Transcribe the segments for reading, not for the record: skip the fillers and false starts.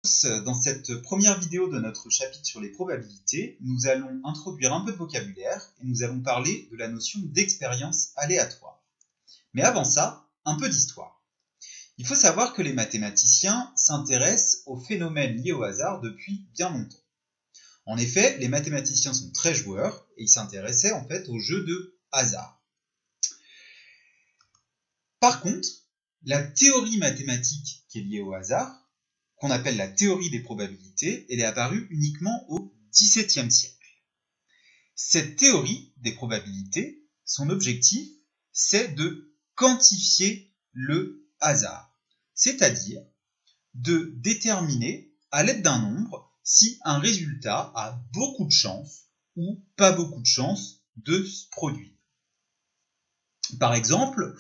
Dans cette première vidéo de notre chapitre sur les probabilités, nous allons introduire un peu de vocabulaire et nous allons parler de la notion d'expérience aléatoire. Mais avant ça, un peu d'histoire. Il faut savoir que les mathématiciens s'intéressent aux phénomènes liés au hasard depuis bien longtemps. En effet, les mathématiciens sont très joueurs et ils s'intéressaient en fait aux jeux de hasard. Par contre, la théorie mathématique qui est liée au hasard, qu'on appelle la théorie des probabilités, elle est apparue uniquement au XVIIe siècle. Cette théorie des probabilités, son objectif, c'est de quantifier le hasard, c'est-à-dire de déterminer à l'aide d'un nombre si un résultat a beaucoup de chances ou pas beaucoup de chances de se produire. Par exemple,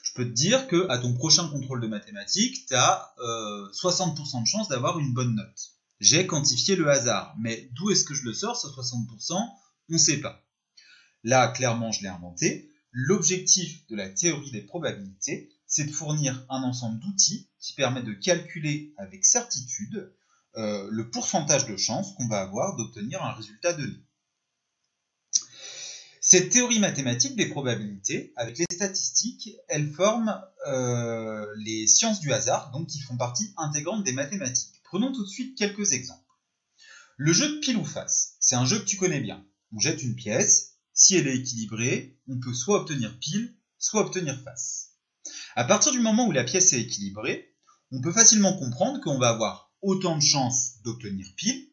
je peux te dire qu'à ton prochain contrôle de mathématiques, tu as 60% de chance d'avoir une bonne note. J'ai quantifié le hasard, mais d'où est-ce que je le sors, ce 60%? On ne sait pas. Là, clairement, je l'ai inventé. L'objectif de la théorie des probabilités, c'est de fournir un ensemble d'outils qui permet de calculer avec certitude le pourcentage de chance qu'on va avoir d'obtenir un résultat donné. Cette théorie mathématique des probabilités, avec les statistiques, elle forme les sciences du hasard, donc qui font partie intégrante des mathématiques. Prenons tout de suite quelques exemples. Le jeu de pile ou face, c'est un jeu que tu connais bien. On jette une pièce, si elle est équilibrée, on peut soit obtenir pile, soit obtenir face. À partir du moment où la pièce est équilibrée, on peut facilement comprendre qu'on va avoir autant de chances d'obtenir pile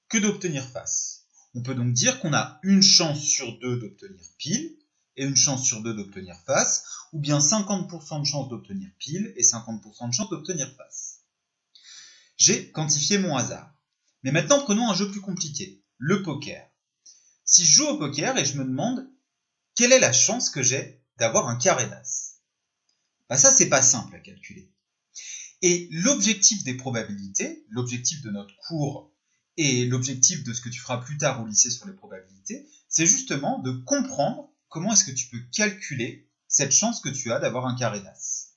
que d'obtenir face. On peut donc dire qu'on a une chance sur deux d'obtenir pile et une chance sur deux d'obtenir face, ou bien 50% de chance d'obtenir pile et 50% de chance d'obtenir face. J'ai quantifié mon hasard. Mais maintenant, prenons un jeu plus compliqué, le poker. Si je joue au poker et je me demande quelle est la chance que j'ai d'avoir un carré d'as, ça, c'est pas simple à calculer. Et l'objectif des probabilités, l'objectif de notre cours et l'objectif de ce que tu feras plus tard au lycée sur les probabilités, c'est justement de comprendre comment est-ce que tu peux calculer cette chance que tu as d'avoir un carré d'as.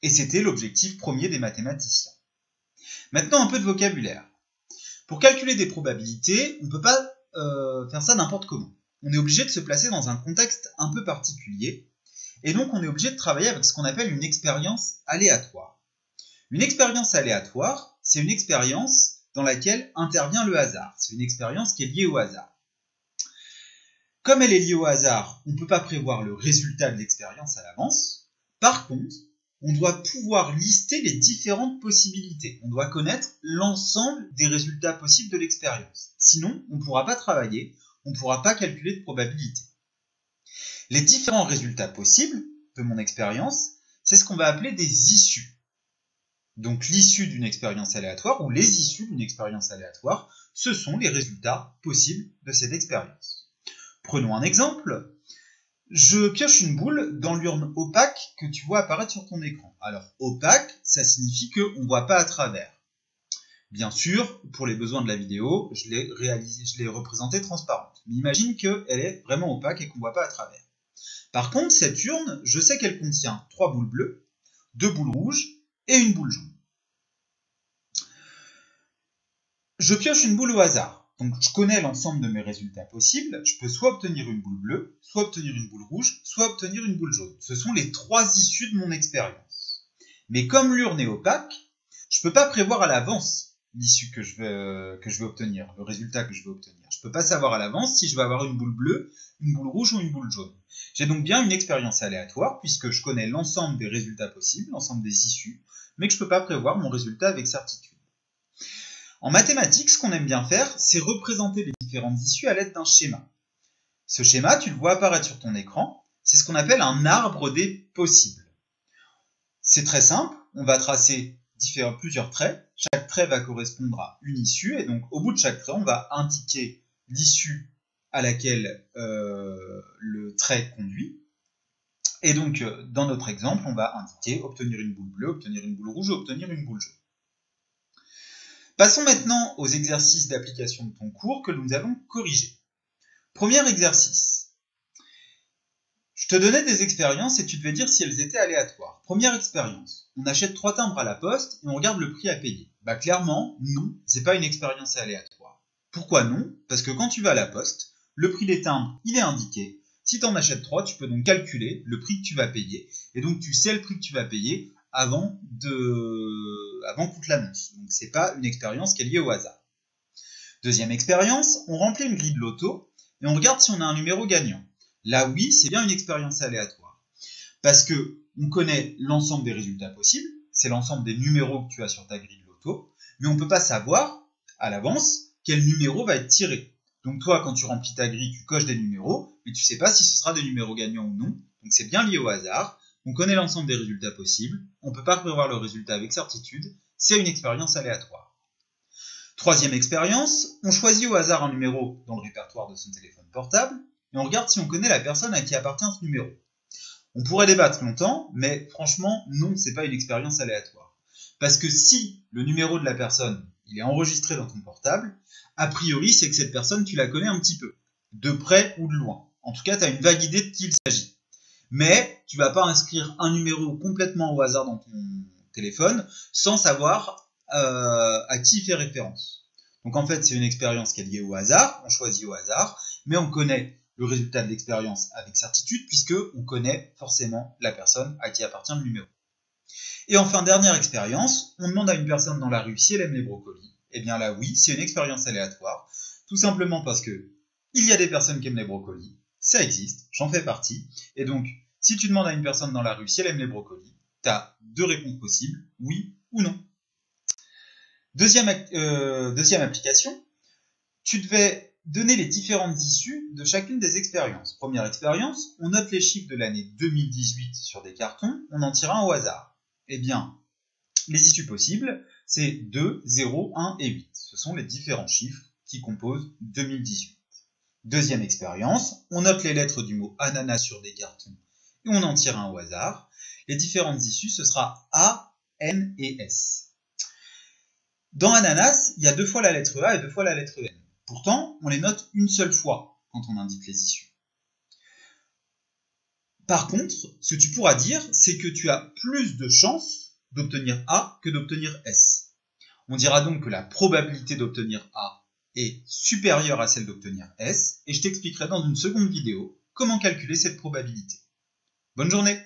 Et c'était l'objectif premier des mathématiciens. Maintenant, un peu de vocabulaire. Pour calculer des probabilités, on ne peut pas faire ça n'importe comment. On est obligé de se placer dans un contexte un peu particulier, et donc on est obligé de travailler avec ce qu'on appelle une expérience aléatoire. Une expérience aléatoire, c'est une expérience dans laquelle intervient le hasard. C'est une expérience qui est liée au hasard. Comme elle est liée au hasard, on ne peut pas prévoir le résultat de l'expérience à l'avance. Par contre, on doit pouvoir lister les différentes possibilités. On doit connaître l'ensemble des résultats possibles de l'expérience. Sinon, on ne pourra pas travailler, on ne pourra pas calculer de probabilité. Les différents résultats possibles de mon expérience, c'est ce qu'on va appeler des issues. Donc l'issue d'une expérience aléatoire ou les issues d'une expérience aléatoire, ce sont les résultats possibles de cette expérience. Prenons un exemple. Je pioche une boule dans l'urne opaque que tu vois apparaître sur ton écran. Alors opaque, ça signifie qu'on ne voit pas à travers. Bien sûr, pour les besoins de la vidéo, je l'ai représentée transparente. Mais imagine qu'elle est vraiment opaque et qu'on ne voit pas à travers. Par contre, cette urne, je sais qu'elle contient 3 boules bleues, 2 boules rouges et une boule jaune. Je pioche une boule au hasard, donc je connais l'ensemble de mes résultats possibles, je peux soit obtenir une boule bleue, soit obtenir une boule rouge, soit obtenir une boule jaune. Ce sont les 3 issues de mon expérience. Mais comme l'urne est opaque, je ne peux pas prévoir à l'avance l'issue que je vais obtenir, le résultat que je vais obtenir. Je ne peux pas savoir à l'avance si je vais avoir une boule bleue, une boule rouge ou une boule jaune. J'ai donc bien une expérience aléatoire puisque je connais l'ensemble des résultats possibles, l'ensemble des issues, mais que je ne peux pas prévoir mon résultat avec certitude. En mathématiques, ce qu'on aime bien faire, c'est représenter les différentes issues à l'aide d'un schéma. Ce schéma, tu le vois apparaître sur ton écran, c'est ce qu'on appelle un arbre des possibles. C'est très simple, on va tracer plusieurs traits, chaque trait va correspondre à une issue, et donc au bout de chaque trait, on va indiquer l'issue à laquelle le trait conduit. Et donc, dans notre exemple, on va indiquer obtenir une boule bleue, obtenir une boule rouge, obtenir une boule jaune. Passons maintenant aux exercices d'application de ton cours que nous allons corriger. Premier exercice. Je te donnais des expériences et tu devais dire si elles étaient aléatoires. Première expérience, on achète 3 timbres à la poste et on regarde le prix à payer. Bah clairement, non, c'est pas une expérience aléatoire. Pourquoi non? Parce que quand tu vas à la poste, le prix des timbres, il est indiqué. Si tu en achètes 3, tu peux donc calculer le prix que tu vas payer. Et donc tu sais le prix que tu vas payer avant qu'on te l'annonce. Donc c'est pas une expérience qui est liée au hasard. Deuxième expérience, on remplit une grille de loto et on regarde si on a un numéro gagnant. Là oui, c'est bien une expérience aléatoire. Parce que on connaît l'ensemble des résultats possibles, c'est l'ensemble des numéros que tu as sur ta grille de loto, mais on ne peut pas savoir à l'avance quel numéro va être tiré. Donc toi, quand tu remplis ta grille, tu coches des numéros, mais tu ne sais pas si ce sera des numéros gagnants ou non. Donc c'est bien lié au hasard. On connaît l'ensemble des résultats possibles, on ne peut pas prévoir le résultat avec certitude, c'est une expérience aléatoire. Troisième expérience, on choisit au hasard un numéro dans le répertoire de son téléphone portable, et on regarde si on connaît la personne à qui appartient ce numéro. On pourrait débattre longtemps, mais franchement, non, c'est pas une expérience aléatoire. Parce que si le numéro de la personne, il est enregistré dans ton portable, a priori, c'est que cette personne, tu la connais un petit peu, de près ou de loin. En tout cas, tu as une vague idée de qui il s'agit. Mais tu vas pas inscrire un numéro complètement au hasard dans ton téléphone sans savoir à qui il fait référence. Donc en fait, c'est une expérience qui est liée au hasard, on choisit au hasard, mais on connaît le résultat de l'expérience avec certitude puisque on connaît forcément la personne à qui appartient le numéro. Et enfin, dernière expérience, on demande à une personne dans la rue si elle aime les brocolis. Eh bien là, oui, c'est une expérience aléatoire, tout simplement parce que il y a des personnes qui aiment les brocolis, ça existe, j'en fais partie, et donc, si tu demandes à une personne dans la rue si elle aime les brocolis, tu as 2 réponses possibles, oui ou non. Deuxième application, tu devais donner les différentes issues de chacune des expériences. Première expérience, on note les chiffres de l'année 2018 sur des cartons, on en tire un au hasard. Eh bien, les issues possibles, c'est 2, 0, 1 et 8. Ce sont les différents chiffres qui composent 2018. Deuxième expérience, on note les lettres du mot ananas sur des cartons et on en tire un au hasard. Les différentes issues, ce sera A, N et S. Dans ananas, il y a 2 fois la lettre A et 2 fois la lettre N. Pourtant, on les note une seule fois quand on indique les issues. Par contre, ce que tu pourras dire, c'est que tu as plus de chances d'obtenir A que d'obtenir S. On dira donc que la probabilité d'obtenir A est supérieure à celle d'obtenir S, et je t'expliquerai dans une seconde vidéo comment calculer cette probabilité. Bonne journée!